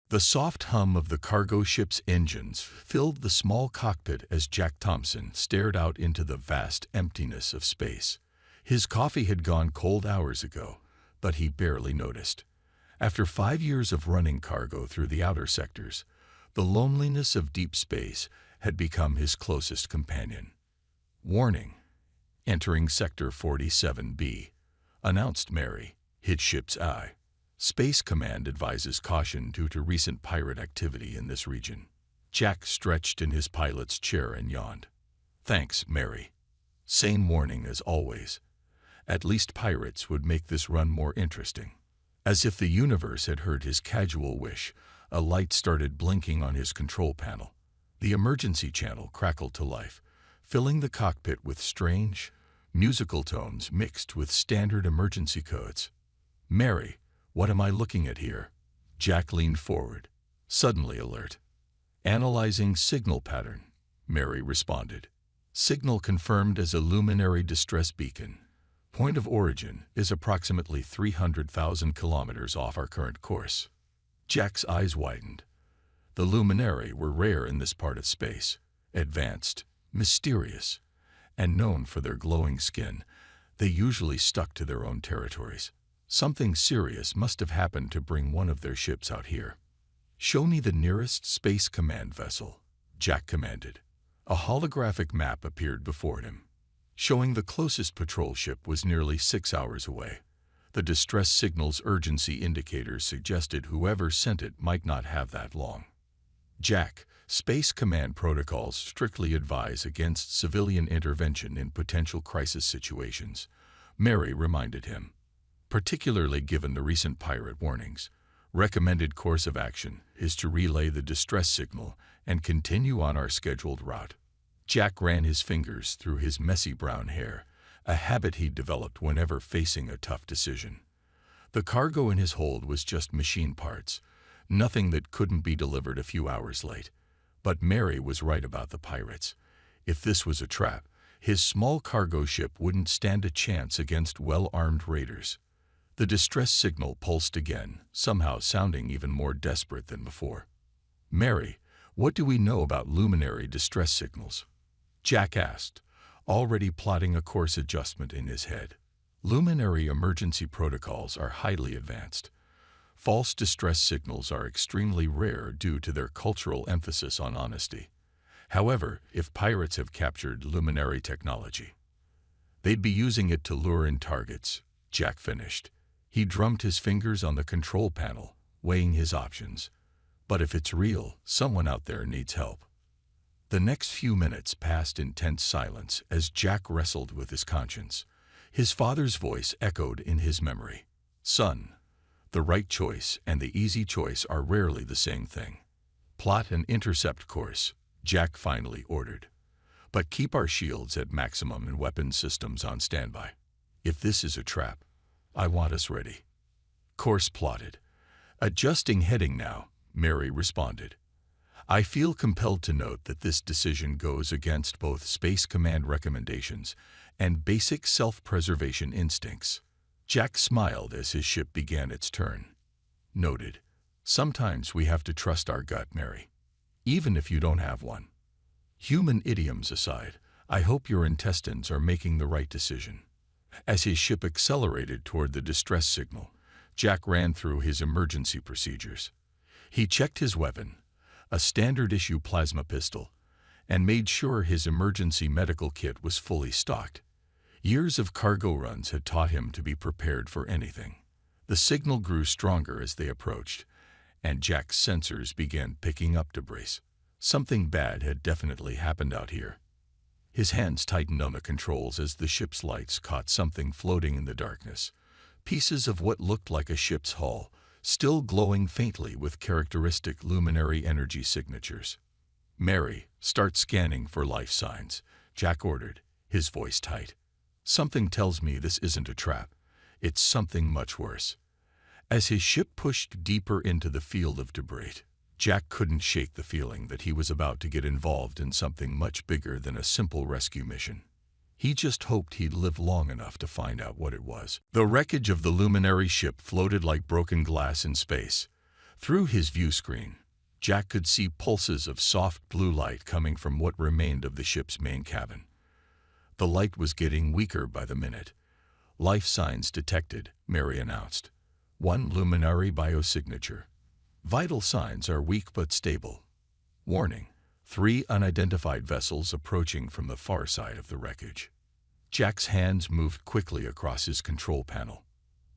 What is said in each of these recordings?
The soft hum of the cargo ship's engines filled the small cockpit as Jack Thompson stared out into the vast emptiness of space. His coffee had gone cold hours ago, but he barely noticed. After 5 years of running cargo through the outer sectors, the loneliness of deep space had become his closest companion. "Warning, entering Sector 47B," announced Mary, his ship's eye. "Space Command advises caution due to recent pirate activity in this region." Jack stretched in his pilot's chair and yawned. "Thanks, Mary. Same warning as always. At least pirates would make this run more interesting." As if the universe had heard his casual wish, a light started blinking on his control panel. The emergency channel crackled to life, filling the cockpit with strange, musical tones mixed with standard emergency codes. "Mary, what am I looking at here?" Jack leaned forward, suddenly alert. "Analyzing signal pattern," Mary responded. "Signal confirmed as a luminary distress beacon. Point of origin is approximately 300,000 kilometers off our current course." Jack's eyes widened. The luminary were rare in this part of space, advanced, mysterious, and known for their glowing skin. They usually stuck to their own territories. Something serious must have happened to bring one of their ships out here. "Show me the nearest Space Command vessel," Jack commanded. A holographic map appeared before him, showing the closest patrol ship was nearly 6 hours away. The distress signal's urgency indicators suggested whoever sent it might not have that long. "Jack, Space Command protocols strictly advise against civilian intervention in potential crisis situations," Mary reminded him. "Particularly given the recent pirate warnings. Recommended course of action is to relay the distress signal and continue on our scheduled route." Jack ran his fingers through his messy brown hair, a habit he'd developed whenever facing a tough decision. The cargo in his hold was just machine parts, nothing that couldn't be delivered a few hours late. But Mary was right about the pirates. If this was a trap, his small cargo ship wouldn't stand a chance against well-armed raiders. The distress signal pulsed again, somehow sounding even more desperate than before. "Mary, what do we know about luminary distress signals?" Jack asked, already plotting a course adjustment in his head. "Luminary emergency protocols are highly advanced. False distress signals are extremely rare due to their cultural emphasis on honesty. However, if pirates have captured luminary technology, they'd be using it to lure in targets," Jack finished. He drummed his fingers on the control panel, weighing his options. "But if it's real, someone out there needs help." The next few minutes passed in tense silence as Jack wrestled with his conscience. His father's voice echoed in his memory. "Son, the right choice and the easy choice are rarely the same thing. Plot an intercept course," Jack finally ordered. "But keep our shields at maximum and weapon systems on standby. If this is a trap, I want us ready." "Course plotted. Adjusting heading now," Mary responded. "I feel compelled to note that this decision goes against both Space Command recommendations and basic self-preservation instincts." Jack smiled as his ship began its turn. "Noted. Sometimes we have to trust our gut, Mary, even if you don't have one. Human idioms aside, I hope your intestines are making the right decision." As his ship accelerated toward the distress signal, Jack ran through his emergency procedures. He checked his weapon, a standard-issue plasma pistol, and made sure his emergency medical kit was fully stocked. Years of cargo runs had taught him to be prepared for anything. The signal grew stronger as they approached, and Jack's sensors began picking up debris. Something bad had definitely happened out here. His hands tightened on the controls as the ship's lights caught something floating in the darkness. Pieces of what looked like a ship's hull, still glowing faintly with characteristic luminary energy signatures. "Mary, start scanning for life signs," Jack ordered, his voice tight. "Something tells me this isn't a trap. It's something much worse." As his ship pushed deeper into the field of debris, Jack couldn't shake the feeling that he was about to get involved in something much bigger than a simple rescue mission. He just hoped he'd live long enough to find out what it was. The wreckage of the luminary ship floated like broken glass in space, Through his view screen, Jack could see pulses of soft blue light coming from what remained of the ship's main cabin. The light was getting weaker by the minute. "Life signs detected," Mary announced. "One luminary biosignature. Vital signs are weak but stable. Warning: 3 unidentified vessels approaching from the far side of the wreckage." Jack's hands moved quickly across his control panel.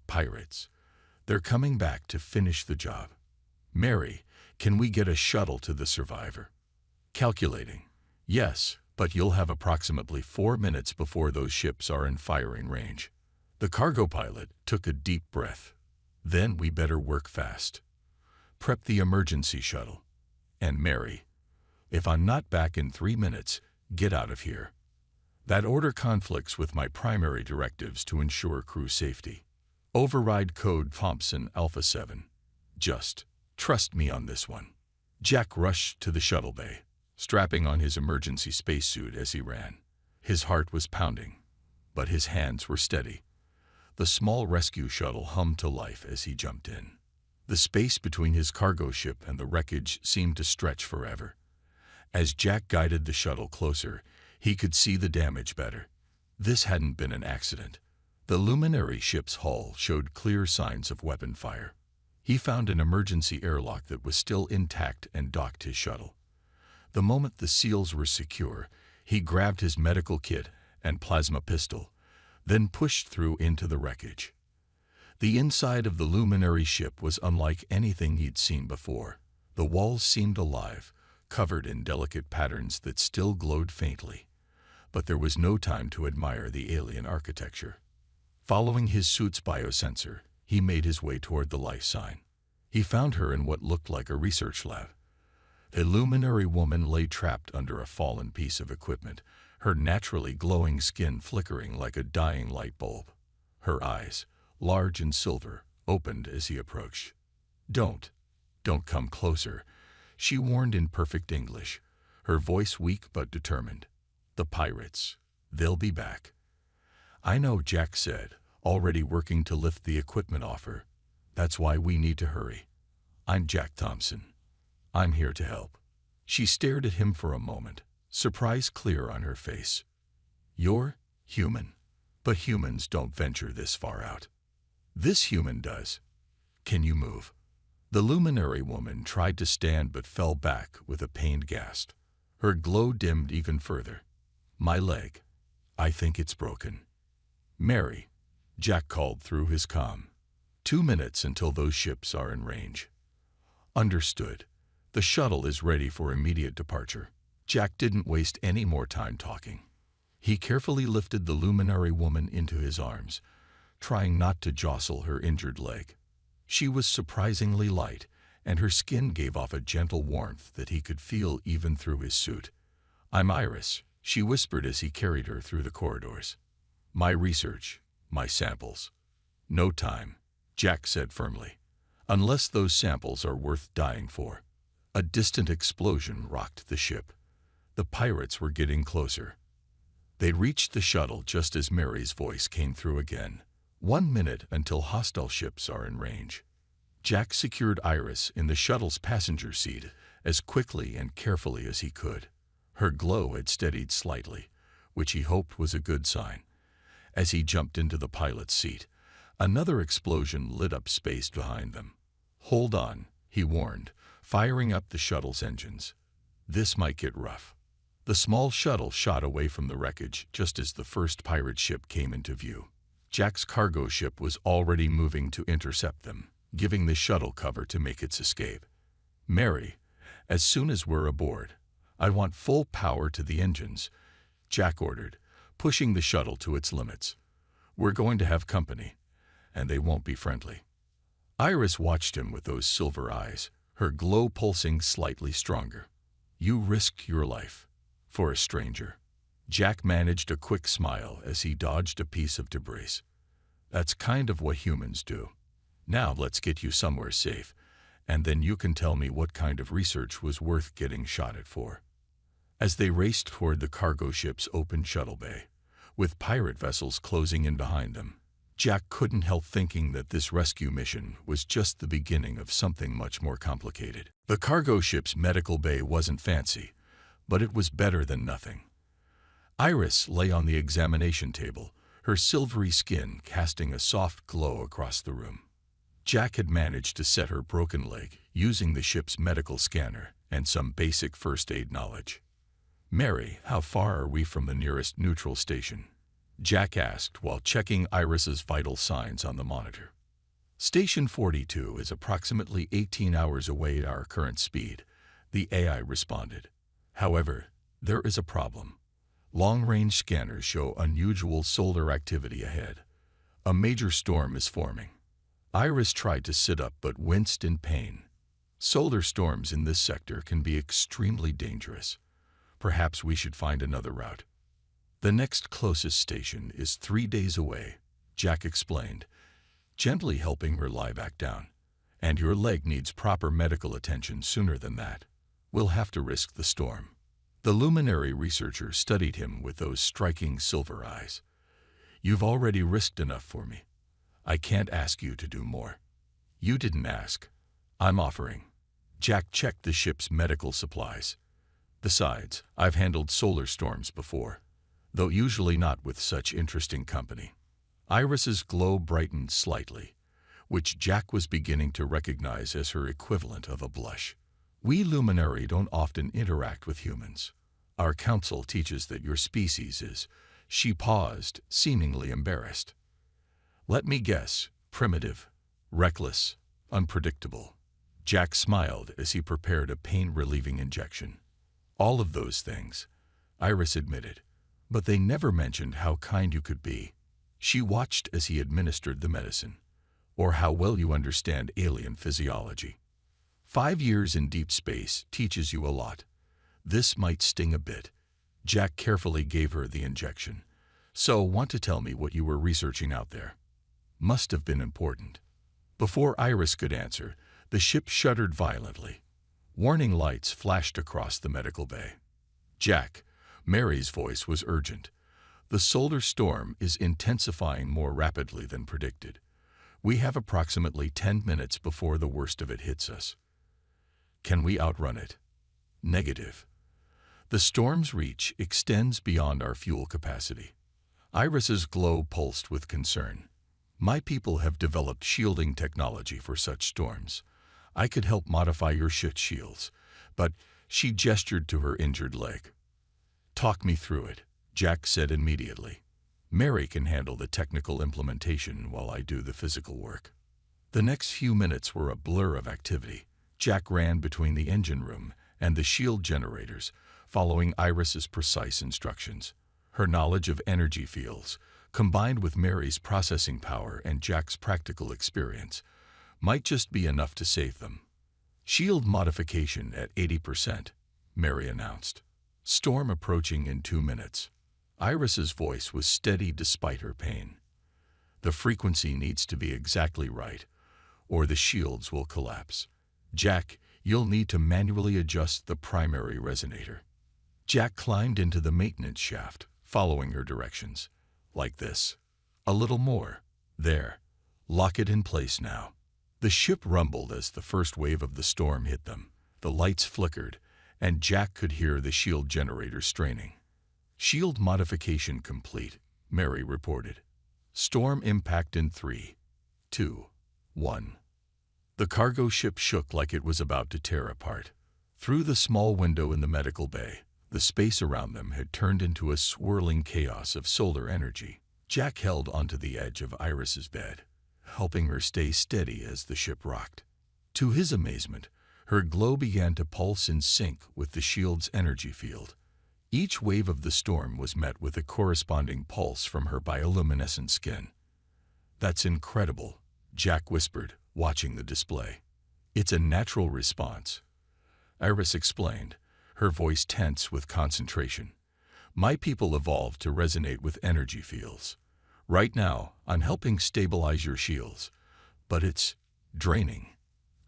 "Pirates. They're coming back to finish the job. Mary, can we get a shuttle to the Survivor?" Calculating. "Yes, but you'll have approximately 4 minutes before those ships are in firing range." The cargo pilot took a deep breath. "Then we better work fast. Prep the emergency shuttle. And Mary, if I'm not back in 3 minutes, get out of here. That order conflicts with my primary directives to ensure crew safety. Override code Thompson Alpha 7. Just trust me on this one." Jack rushed to the shuttle bay, strapping on his emergency spacesuit as he ran. His heart was pounding, but his hands were steady. The small rescue shuttle hummed to life as he jumped in. The space between his cargo ship and the wreckage seemed to stretch forever. As Jack guided the shuttle closer, he could see the damage better. This hadn't been an accident. The luminary ship's hull showed clear signs of weapon fire. He found an emergency airlock that was still intact and docked his shuttle. The moment the seals were secure, he grabbed his medical kit and plasma pistol, then pushed through into the wreckage. The inside of the luminary ship was unlike anything he'd seen before. The walls seemed alive, covered in delicate patterns that still glowed faintly. But there was no time to admire the alien architecture. Following his suit's biosensor, he made his way toward the life sign. He found her in what looked like a research lab. A luminary woman lay trapped under a fallen piece of equipment, her naturally glowing skin flickering like a dying light bulb. Her eyes, large and silver, opened as he approached. Don't come closer," she warned in perfect English, her voice weak but determined. "The pirates, they'll be back." "I know," Jack said, already working to lift the equipment off her. "That's why we need to hurry. I'm Jack Thompson. I'm here to help." She stared at him for a moment, surprise clear on her face. "You're human, but humans don't venture this far out. This human does. Can you move?" The luminary woman tried to stand but fell back with a pained gasp. Her glow dimmed even further. "My leg. I think it's broken." "Mary," Jack called through his comm. 2 minutes until those ships are in range." "Understood. The shuttle is ready for immediate departure." Jack didn't waste any more time talking. He carefully lifted the luminary woman into his arms, trying not to jostle her injured leg. She was surprisingly light, and her skin gave off a gentle warmth that he could feel even through his suit. "I'm Iris," she whispered as he carried her through the corridors. "My research, my samples." "No time," Jack said firmly, "unless those samples are worth dying for." A distant explosion rocked the ship. The pirates were getting closer. They reached the shuttle just as Mary's voice came through again. 1 minute until hostile ships are in range." Jack secured Iris in the shuttle's passenger seat as quickly and carefully as he could. Her glow had steadied slightly, which he hoped was a good sign. As he jumped into the pilot's seat, another explosion lit up space behind them. "Hold on," he warned, firing up the shuttle's engines. "This might get rough." The small shuttle shot away from the wreckage just as the first pirate ship came into view. Jack's cargo ship was already moving to intercept them, giving the shuttle cover to make its escape. "Mary, as soon as we're aboard, I want full power to the engines," Jack ordered, pushing the shuttle to its limits. "We're going to have company, and they won't be friendly." Iris watched him with those silver eyes, her glow pulsing slightly stronger. "You risked your life for a stranger." Jack managed a quick smile as he dodged a piece of debris. "That's kind of what humans do. Now let's get you somewhere safe, and then you can tell me what kind of research was worth getting shot at for." As they raced toward the cargo ship's open shuttle bay, with pirate vessels closing in behind them, Jack couldn't help thinking that this rescue mission was just the beginning of something much more complicated. The cargo ship's medical bay wasn't fancy, but it was better than nothing. Iris lay on the examination table, her silvery skin casting a soft glow across the room. Jack had managed to set her broken leg using the ship's medical scanner and some basic first aid knowledge. "Mary, how far are we from the nearest neutral station?" Jack asked while checking Iris's vital signs on the monitor. "Station 42 is approximately 18 hours away at our current speed," the AI responded. "However, there is a problem. Long-range scanners show unusual solar activity ahead. A major storm is forming." Iris tried to sit up but winced in pain. Solar storms in this sector can be extremely dangerous. Perhaps we should find another route. "The next closest station is 3 days away," Jack explained, gently helping her lie back down. "And your leg needs proper medical attention sooner than that. We'll have to risk the storm." The luminary researcher studied him with those striking silver eyes. "You've already risked enough for me. I can't ask you to do more." "You didn't ask. I'm offering." Jack checked the ship's medical supplies. "Besides, I've handled solar storms before, though usually not with such interesting company." Iris's glow brightened slightly, which Jack was beginning to recognize as her equivalent of a blush. "We luminary don't often interact with humans. Our council teaches that your species is—" She paused, seemingly embarrassed. "Let me guess, primitive, reckless, unpredictable." Jack smiled as he prepared a pain-relieving injection. "All of those things," Iris admitted, "but they never mentioned how kind you could be." She watched as he administered the medicine, "or how well you understand alien physiology. 5 years in deep space teaches you a lot. This might sting a bit." Jack carefully gave her the injection. "So, want to tell me what you were researching out there? Must have been important." Before Iris could answer, the ship shuddered violently. Warning lights flashed across the medical bay. "Jack," Mary's voice was urgent. "The solar storm is intensifying more rapidly than predicted. We have approximately 10 minutes before the worst of it hits us. Can we outrun it?" "Negative. The storm's reach extends beyond our fuel capacity." Iris's glow pulsed with concern. "My people have developed shielding technology for such storms. I could help modify your ship shields, but—" She gestured to her injured leg. "Talk me through it," Jack said immediately. "Mary can handle the technical implementation while I do the physical work." The next few minutes were a blur of activity. Jack ran between the engine room and the shield generators, following Iris's precise instructions. Her knowledge of energy fields, combined with Mary's processing power and Jack's practical experience, might just be enough to save them. "Shield modification at 80%, Mary announced. "Storm approaching in 2 minutes." Iris's voice was steady despite her pain. "The frequency needs to be exactly right, or the shields will collapse. Jack, you'll need to manually adjust the primary resonator." Jack climbed into the maintenance shaft, following her directions. "Like this. A little more. There. Lock it in place now." The ship rumbled as the first wave of the storm hit them. The lights flickered, and Jack could hear the shield generator straining. "Shield modification complete," Mary reported. "Storm impact in 3, 2, 1. The cargo ship shook like it was about to tear apart. Through the small window in the medical bay, the space around them had turned into a swirling chaos of solar energy. Jack held onto the edge of Iris's bed, helping her stay steady as the ship rocked. To his amazement, her glow began to pulse in sync with the shield's energy field. Each wave of the storm was met with a corresponding pulse from her bioluminescent skin. "That's incredible," Jack whispered, watching the display. "It's a natural response," Iris explained, her voice tense with concentration. "My people evolved to resonate with energy fields. Right now, I'm helping stabilize your shields, but it's draining."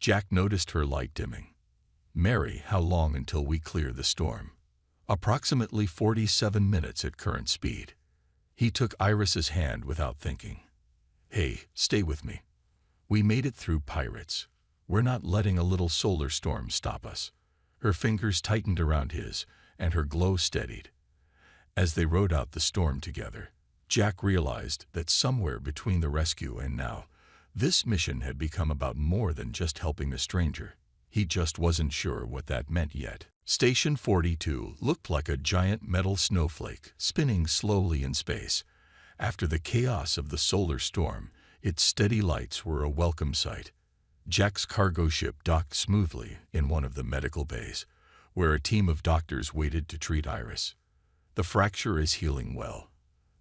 Jack noticed her light dimming. "Mary, how long until we clear the storm?" "Approximately 47 minutes at current speed." He took Iris's hand without thinking. Hey, stay with me. We made it through pirates. We're not letting a little solar storm stop us. Her fingers tightened around his, and her glow steadied. As they rode out the storm together, Jack realized that somewhere between the rescue and now, this mission had become about more than just helping a stranger. He just wasn't sure what that meant yet. Station 42 looked like a giant metal snowflake spinning slowly in space. After the chaos of the solar storm, its steady lights were a welcome sight. Jack's cargo ship docked smoothly in one of the medical bays, where a team of doctors waited to treat Iris. The fracture is healing well,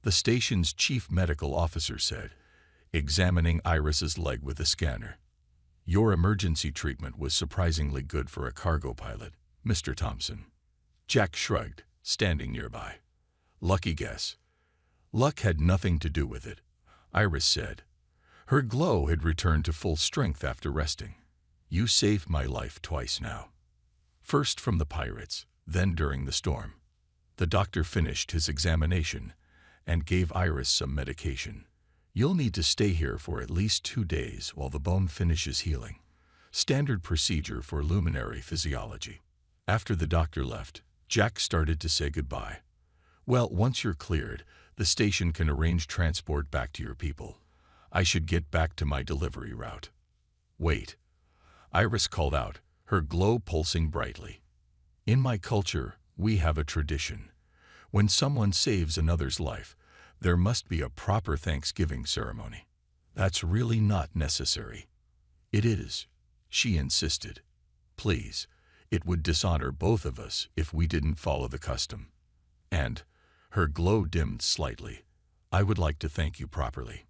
the station's chief medical officer said, examining Iris's leg with a scanner. Your emergency treatment was surprisingly good for a cargo pilot, Mr. Thompson. Jack shrugged, standing nearby. Lucky guess. Luck had nothing to do with it, Iris said. Her glow had returned to full strength after resting. You saved my life twice now. First from the pirates, then during the storm. The doctor finished his examination and gave Iris some medication. You'll need to stay here for at least 2 days while the bone finishes healing. Standard procedure for luminary physiology. After the doctor left, Jack started to say goodbye. Well, once you're cleared, the station can arrange transport back to your people. I should get back to my delivery route. Wait. Iris called out, her glow pulsing brightly. In my culture, we have a tradition. When someone saves another's life, there must be a proper Thanksgiving ceremony. That's really not necessary. It is, she insisted. Please, it would dishonor both of us if we didn't follow the custom. And, her glow dimmed slightly, I would like to thank you properly.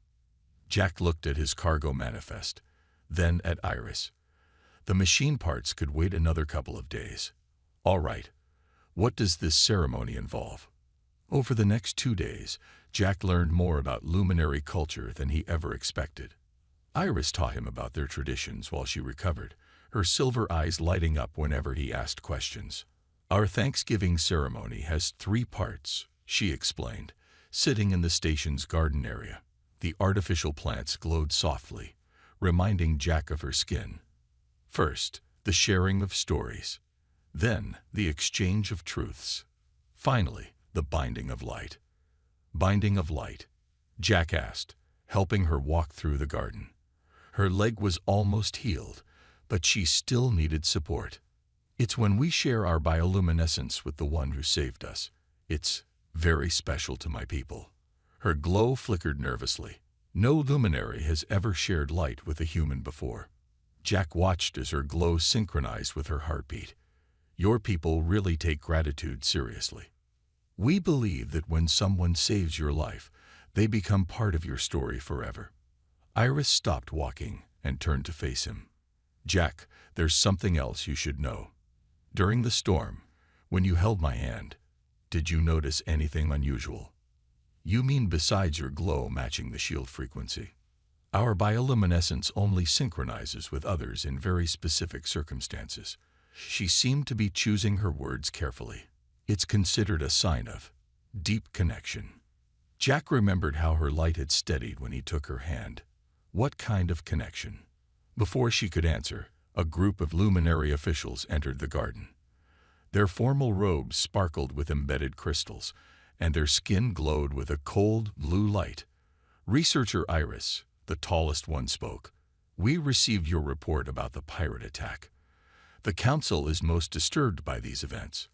Jack looked at his cargo manifest, then at Iris. The machine parts could wait another couple of days. All right. What does this ceremony involve? Over the next 2 days, Jack learned more about luminary culture than he ever expected. Iris taught him about their traditions while she recovered, her silver eyes lighting up whenever he asked questions. Our Thanksgiving ceremony has 3 parts, she explained, sitting in the station's garden area. The artificial plants glowed softly, reminding Jack of her skin. First, the sharing of stories. Then, the exchange of truths. Finally, the binding of light. Binding of light? Jack asked, helping her walk through the garden. Her leg was almost healed, but she still needed support. It's when we share our bioluminescence with the one who saved us. It's very special to my people. Her glow flickered nervously. No luminary has ever shared light with a human before. Jack watched as her glow synchronized with her heartbeat. Your people really take gratitude seriously. We believe that when someone saves your life, they become part of your story forever. Iris stopped walking and turned to face him. Jack, there's something else you should know. During the storm, when you held my hand, did you notice anything unusual? You mean besides your glow matching the shield frequency? Our bioluminescence only synchronizes with others in very specific circumstances. She seemed to be choosing her words carefully. It's considered a sign of deep connection. Jack remembered how her light had steadied when he took her hand. What kind of connection? Before she could answer, a group of luminary officials entered the garden. Their formal robes sparkled with embedded crystals, and their skin glowed with a cold blue light. Researcher Iris, the tallest one, spoke. We received your report about the pirate attack. The Council is most disturbed by these events.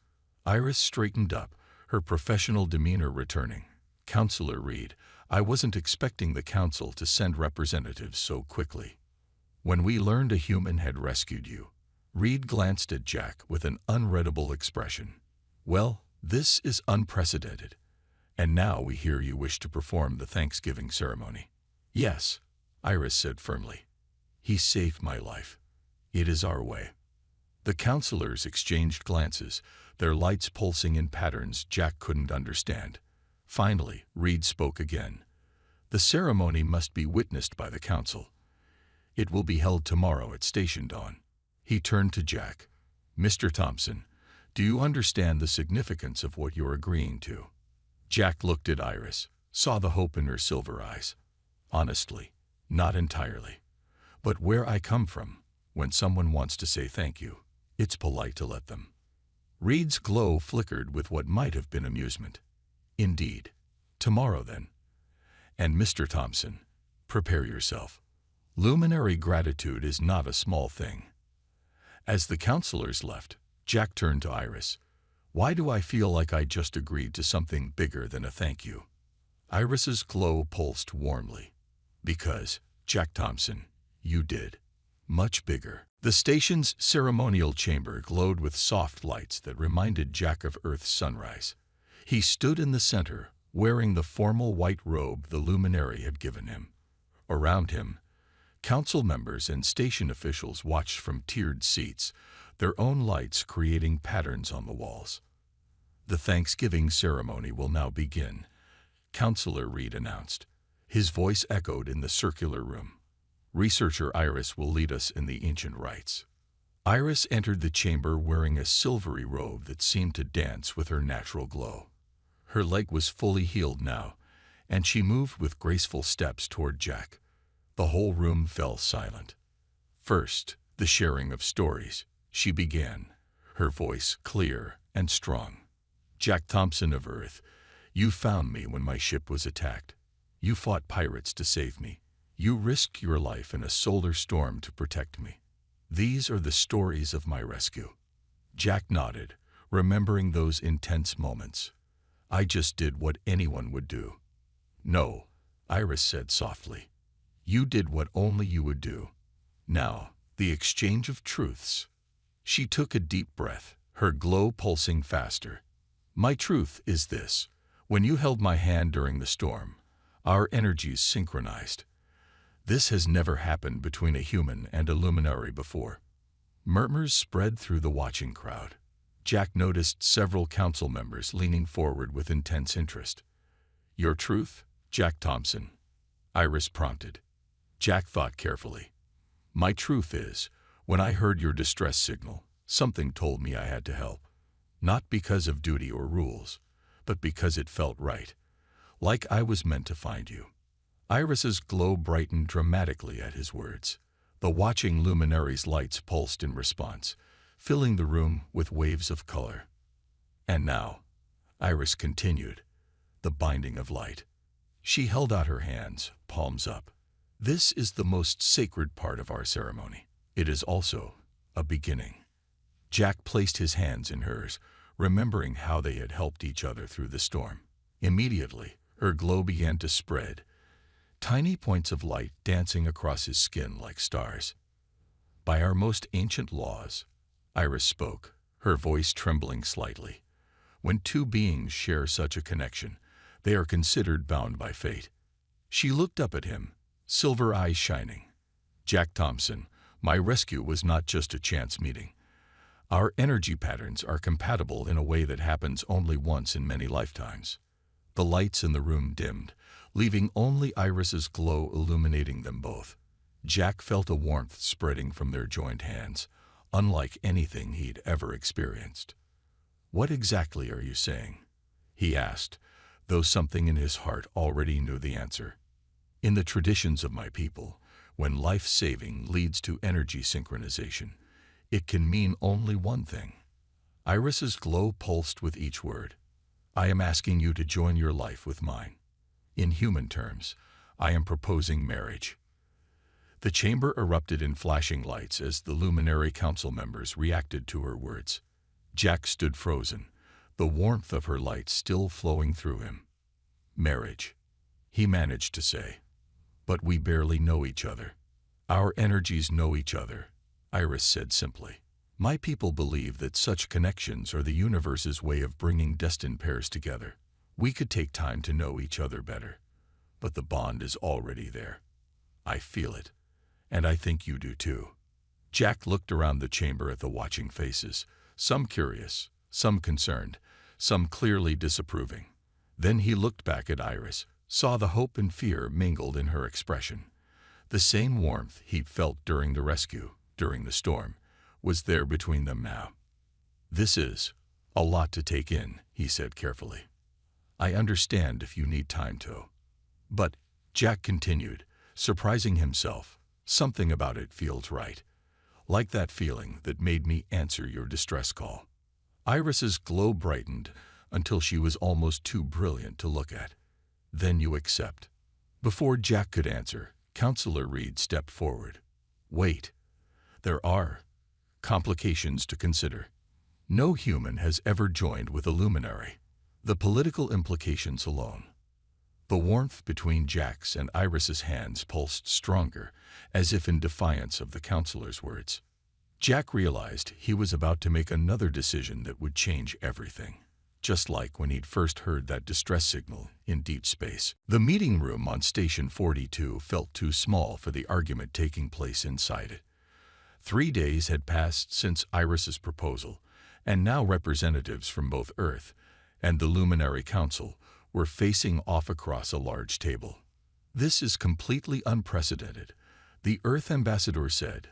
Iris straightened up, her professional demeanor returning. Counselor Reed, I wasn't expecting the Council to send representatives so quickly. When we learned a human had rescued you, Reed glanced at Jack with an unreadable expression. Well, this is unprecedented. And now we hear you wish to perform the Thanksgiving ceremony. Yes, Iris said firmly. He saved my life. It is our way. The counselors exchanged glances, their lights pulsing in patterns Jack couldn't understand. Finally, Reed spoke again. The ceremony must be witnessed by the Council. It will be held tomorrow at Station Dawn. He turned to Jack. Mr. Thompson, do you understand the significance of what you're agreeing to? Jack looked at Iris, saw the hope in her silver eyes. Honestly, Not entirely. But where I come from, when someone wants to say thank you, it's polite to let them. Reed's glow flickered with what might have been amusement. Indeed. Tomorrow, then. And Mr. Thompson, prepare yourself. Luminary gratitude is not a small thing. As the counselors left, Jack turned to Iris. Why do I feel like I just agreed to something bigger than a thank you? Iris's glow pulsed warmly. Because, Jack Thompson, you did. Much bigger. The station's ceremonial chamber glowed with soft lights that reminded Jack of Earth's sunrise. He stood in the center, wearing the formal white robe the luminary had given him. Around him, council members and station officials watched from tiered seats, their own lights creating patterns on the walls. The Thanksgiving ceremony will now begin, Counselor Reed announced. His voice echoed in the circular room. Researcher Iris will lead us in the ancient rites. Iris entered the chamber wearing a silvery robe that seemed to dance with her natural glow. Her leg was fully healed now, and she moved with graceful steps toward Jack. The whole room fell silent. First, the sharing of stories. She began, her voice clear and strong. Jack Thompson of Earth, you found me when my ship was attacked. You fought pirates to save me. You risked your life in a solar storm to protect me. These are the stories of my rescue. Jack nodded, remembering those intense moments. I just did what anyone would do. No, Iris said softly. You did what only you would do. Now, the exchange of truths. She took a deep breath, her glow pulsing faster. My truth is this. When you held my hand during the storm, our energies synchronized. This has never happened between a human and a luminary before. Murmurs spread through the watching crowd. Jack noticed several council members leaning forward with intense interest. Your truth, Jack Thompson? Iris prompted. Jack thought carefully. My truth is, when I heard your distress signal, something told me I had to help. Not because of duty or rules, but because it felt right. Like I was meant to find you. Iris's glow brightened dramatically at his words. The watching luminary's lights pulsed in response, filling the room with waves of color. And now, Iris continued, the binding of light. She held out her hands, palms up. This is the most sacred part of our ceremony. It is also a beginning. Jack placed his hands in hers, remembering how they had helped each other through the storm. Immediately, her glow began to spread, tiny points of light dancing across his skin like stars. By our most ancient laws, Iris spoke, her voice trembling slightly. When two beings share such a connection, they are considered bound by fate. She looked up at him, silver eyes shining. Jack Thompson, my rescue was not just a chance meeting. Our energy patterns are compatible in a way that happens only once in many lifetimes. The lights in the room dimmed, leaving only Iris's glow illuminating them both. Jack felt a warmth spreading from their joined hands, unlike anything he'd ever experienced. What exactly are you saying? He asked, though something in his heart already knew the answer. In the traditions of my people, when life-saving leads to energy synchronization, it can mean only one thing. Iris's glow pulsed with each word. I am asking you to join your life with mine. In human terms, I am proposing marriage. The chamber erupted in flashing lights as the luminary council members reacted to her words. Jack stood frozen, the warmth of her light still flowing through him. Marriage, he managed to say. But we barely know each other. Our energies know each other, Iris said simply. My people believe that such connections are the universe's way of bringing destined pairs together. We could take time to know each other better, but the bond is already there. I feel it, and I think you do too. Jack looked around the chamber at the watching faces, some curious, some concerned, some clearly disapproving. Then he looked back at Iris, saw the hope and fear mingled in her expression. The same warmth he'd felt during the rescue, during the storm, was there between them now. This is a lot to take in, he said carefully. I understand if you need time to. But, Jack continued, surprising himself. Something about it feels right. Like that feeling that made me answer your distress call. Iris's glow brightened until she was almost too brilliant to look at. Then you accept. Before Jack could answer, Counselor Reed stepped forward. Wait. There are complications to consider. No human has ever joined with a luminary. The political implications alone. The warmth between Jack's and Iris's hands pulsed stronger, as if in defiance of the counselor's words. Jack realized he was about to make another decision that would change everything, just like when he'd first heard that distress signal in deep space. The meeting room on Station 42 felt too small for the argument taking place inside it. 3 days had passed since Iris's proposal, and now representatives from both Earth and the Luminary Council were facing off across a large table. This is completely unprecedented, the Earth ambassador said,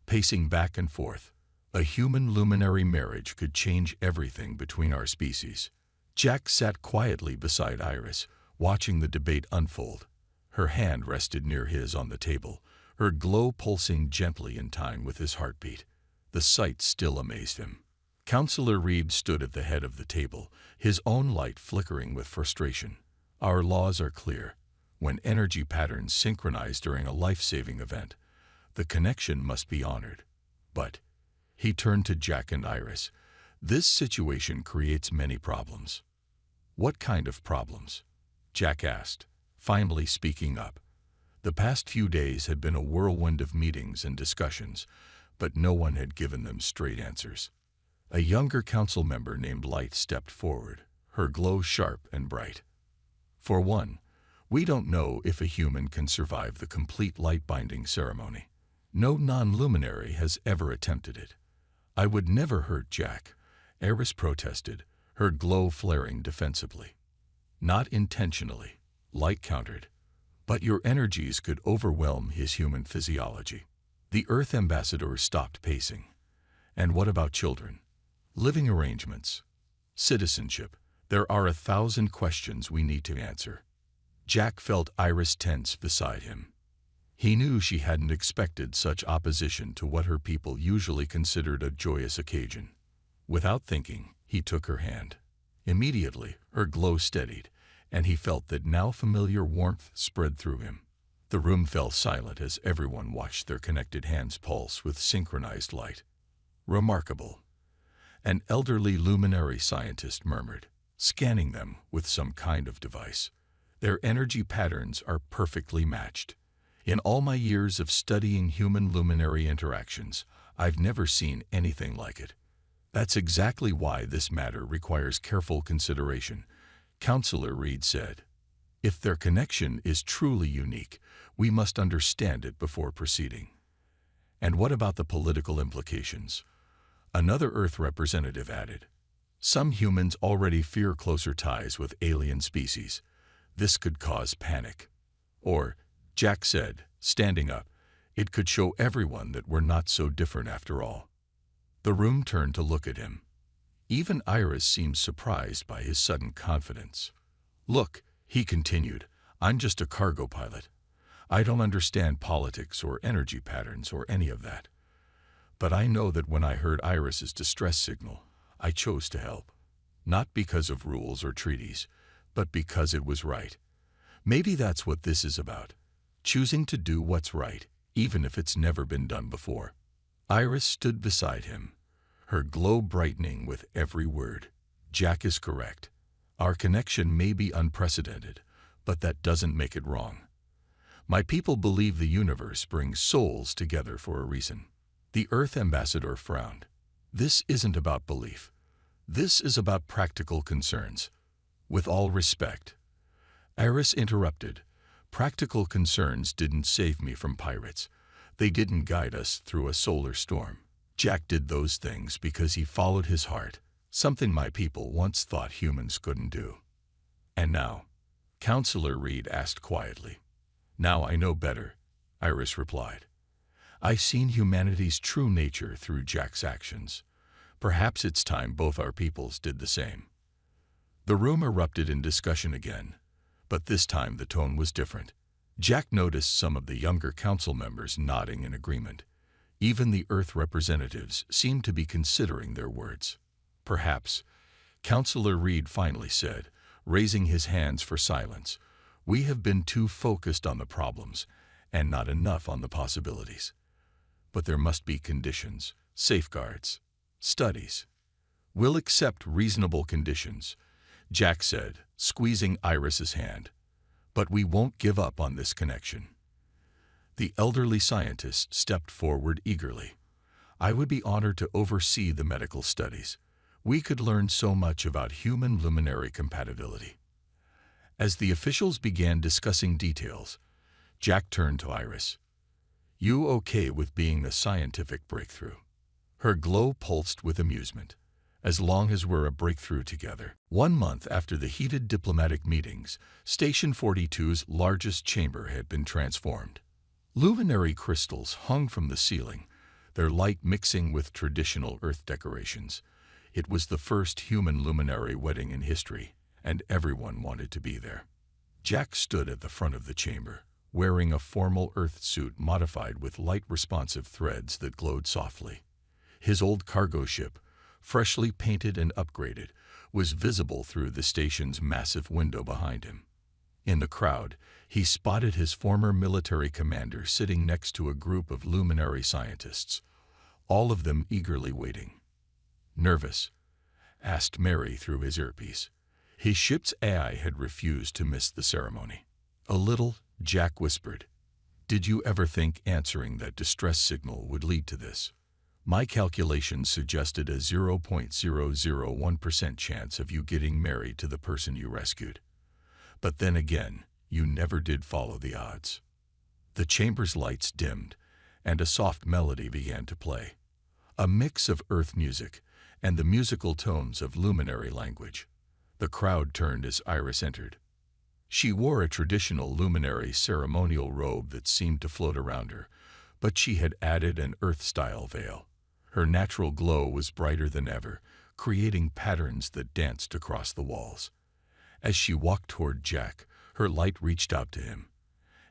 pacing back and forth. A human-luminary marriage could change everything between our species. Jack sat quietly beside Iris, watching the debate unfold. Her hand rested near his on the table, her glow pulsing gently in time with his heartbeat. The sight still amazed him. Counselor Reed stood at the head of the table, his own light flickering with frustration. Our laws are clear. When energy patterns synchronize during a life-saving event, the connection must be honored. But, he turned to Jack and Iris, this situation creates many problems. What kind of problems? Jack asked, finally speaking up. The past few days had been a whirlwind of meetings and discussions, but no one had given them straight answers. A younger council member named Light stepped forward, her glow sharp and bright. For one, we don't know if a human can survive the complete light-binding ceremony. No non-luminary has ever attempted it. I would never hurt Jack, Iris protested, her glow flaring defensively. Not intentionally, Light countered. But your energies could overwhelm his human physiology. The Earth ambassador stopped pacing. And what about children? Living arrangements? Citizenship? There are 1,000 questions we need to answer. Jack felt Iris tense beside him. He knew she hadn't expected such opposition to what her people usually considered a joyous occasion. Without thinking, he took her hand. Immediately, her glow steadied, and he felt that now familiar warmth spread through him. The room fell silent as everyone watched their connected hands pulse with synchronized light. Remarkable. An elderly luminary scientist murmured, scanning them with some kind of device. Their energy patterns are perfectly matched. In all my years of studying human luminary interactions, I've never seen anything like it. That's exactly why this matter requires careful consideration, Counselor Reed said. If their connection is truly unique, we must understand it before proceeding. And what about the political implications? Another Earth representative added. Some humans already fear closer ties with alien species. This could cause panic. Or, Jack said, standing up, it could show everyone that we're not so different after all. The room turned to look at him. Even Iris seemed surprised by his sudden confidence. Look, he continued, I'm just a cargo pilot. I don't understand politics or energy patterns or any of that. But I know that when I heard Iris's distress signal, I chose to help. Not because of rules or treaties, but because it was right. Maybe that's what this is about. Choosing to do what's right, even if it's never been done before. Iris stood beside him, her glow brightening with every word. Jack is correct. Our connection may be unprecedented, but that doesn't make it wrong. My people believe the universe brings souls together for a reason. The Earth ambassador frowned. This isn't about belief. This is about practical concerns. With all respect. Iris interrupted. Practical concerns didn't save me from pirates. They didn't guide us through a solar storm. Jack did those things because he followed his heart, something my people once thought humans couldn't do. And now? Counselor Reed asked quietly. Now I know better, Iris replied. I've seen humanity's true nature through Jack's actions. Perhaps it's time both our peoples did the same. The room erupted in discussion again, but this time the tone was different. Jack noticed some of the younger council members nodding in agreement. Even the Earth representatives seemed to be considering their words. Perhaps, Councillor Reed finally said, raising his hands for silence, we have been too focused on the problems and not enough on the possibilities. But there must be conditions, safeguards, studies. We'll accept reasonable conditions, Jack said, squeezing Iris's hand. But we won't give up on this connection. The elderly scientist stepped forward eagerly. I would be honored to oversee the medical studies. We could learn so much about human luminary compatibility. As the officials began discussing details, Jack turned to Iris. You okay with being the scientific breakthrough? Her glow pulsed with amusement. As long as we're a breakthrough together. 1 month after the heated diplomatic meetings, Station 42's largest chamber had been transformed. Luminary crystals hung from the ceiling, their light mixing with traditional Earth decorations. It was the first human luminary wedding in history, and everyone wanted to be there. Jack stood at the front of the chamber, wearing a formal Earth suit modified with light-responsive threads that glowed softly. His old cargo ship, freshly painted and upgraded, was visible through the station's massive window behind him. In the crowd, he spotted his former military commander sitting next to a group of luminary scientists, all of them eagerly waiting. Nervous? Asked Mary through his earpiece. His ship's AI had refused to miss the ceremony. A little, Jack whispered. Did you ever think answering that distress signal would lead to this? My calculations suggested a 0.001% chance of you getting married to the person you rescued. But then again, you never did follow the odds. The chamber's lights dimmed, and a soft melody began to play. A mix of Earth music and the musical tones of luminary language. The crowd turned as Iris entered. She wore a traditional luminary ceremonial robe that seemed to float around her, but she had added an Earth-style veil. Her natural glow was brighter than ever, creating patterns that danced across the walls. As she walked toward Jack, her light reached out to him,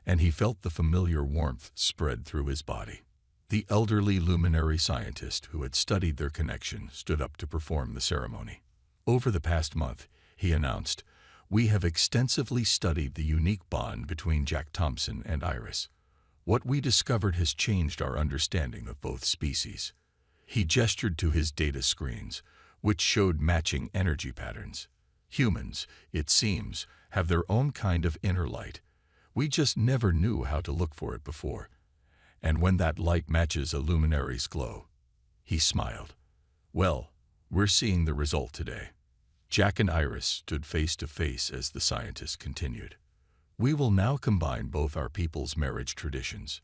and he felt the familiar warmth spread through his body. The elderly luminary scientist who had studied their connection stood up to perform the ceremony. Over the past month, he announced, we have extensively studied the unique bond between Jack Thompson and Iris. What we discovered has changed our understanding of both species. He gestured to his data screens, which showed matching energy patterns. Humans, it seems, have their own kind of inner light. We just never knew how to look for it before. And when that light matches a luminary's glow, he smiled. Well, we're seeing the result today. Jack and Iris stood face to face as the scientist continued. We will now combine both our people's marriage traditions.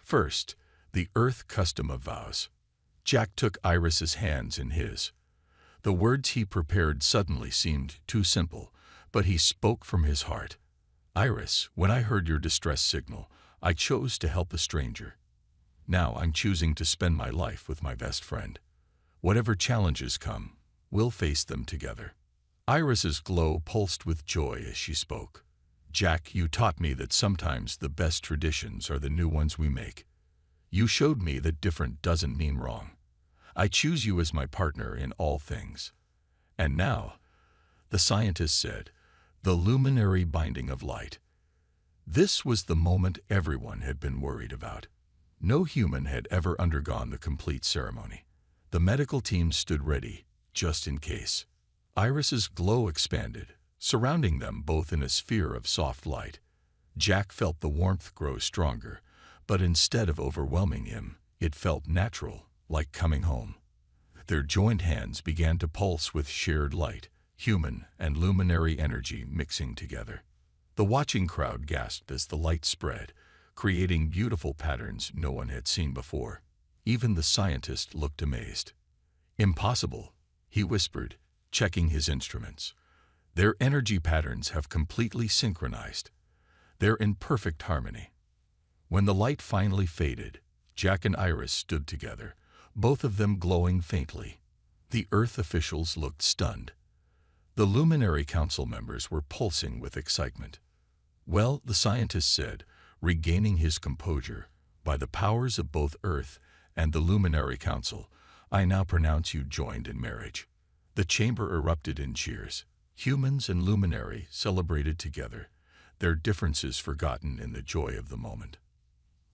First, the Earth custom of vows. Jack took Iris's hands in his. The words he prepared suddenly seemed too simple, but he spoke from his heart. Iris, when I heard your distress signal, I chose to help a stranger. Now I'm choosing to spend my life with my best friend. Whatever challenges come, we'll face them together. Iris's glow pulsed with joy as she spoke. Jack, you taught me that sometimes the best traditions are the new ones we make. You showed me that different doesn't mean wrong. I choose you as my partner in all things. And now, the scientist said, the luminary binding of light. This was the moment everyone had been worried about. No human had ever undergone the complete ceremony. The medical team stood ready, just in case. Iris's glow expanded, surrounding them both in a sphere of soft light. Jack felt the warmth grow stronger, but instead of overwhelming him, it felt natural, like coming home. Their joined hands began to pulse with shared light, human and luminary energy mixing together. The watching crowd gasped as the light spread, creating beautiful patterns no one had seen before. Even the scientist looked amazed. Impossible, he whispered, checking his instruments. Their energy patterns have completely synchronized. They're in perfect harmony. When the light finally faded, Jack and Iris stood together, both of them glowing faintly. The Earth officials looked stunned. The luminary council members were pulsing with excitement. Well, the scientist said, regaining his composure. By the powers of both Earth and the Luminary Council, I now pronounce you joined in marriage. The chamber erupted in cheers. Humans and Luminary celebrated together, their differences forgotten in the joy of the moment.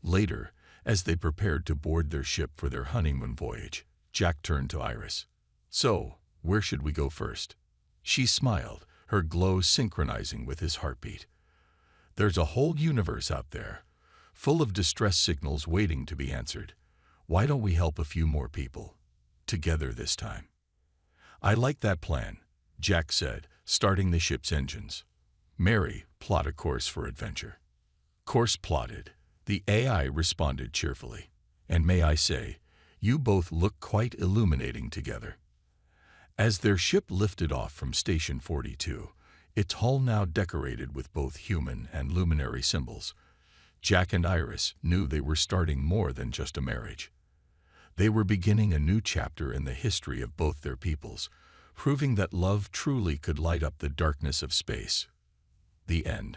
Later, as they prepared to board their ship for their honeymoon voyage, Jack turned to Iris. "So, where should we go first?" She smiled, her glow synchronizing with his heartbeat. "There's a whole universe out there, full of distress signals waiting to be answered. Why don't we help a few more people? Together this time." "I like that plan," Jack said, starting the ship's engines. "Mary, plot a course for adventure." Course plotted. The AI responded cheerfully. "And may I say, you both look quite illuminating together." As their ship lifted off from Station 42, its hull now decorated with both human and luminary symbols, Jack and Iris knew they were starting more than just a marriage. They were beginning a new chapter in the history of both their peoples, proving that love truly could light up the darkness of space. The end.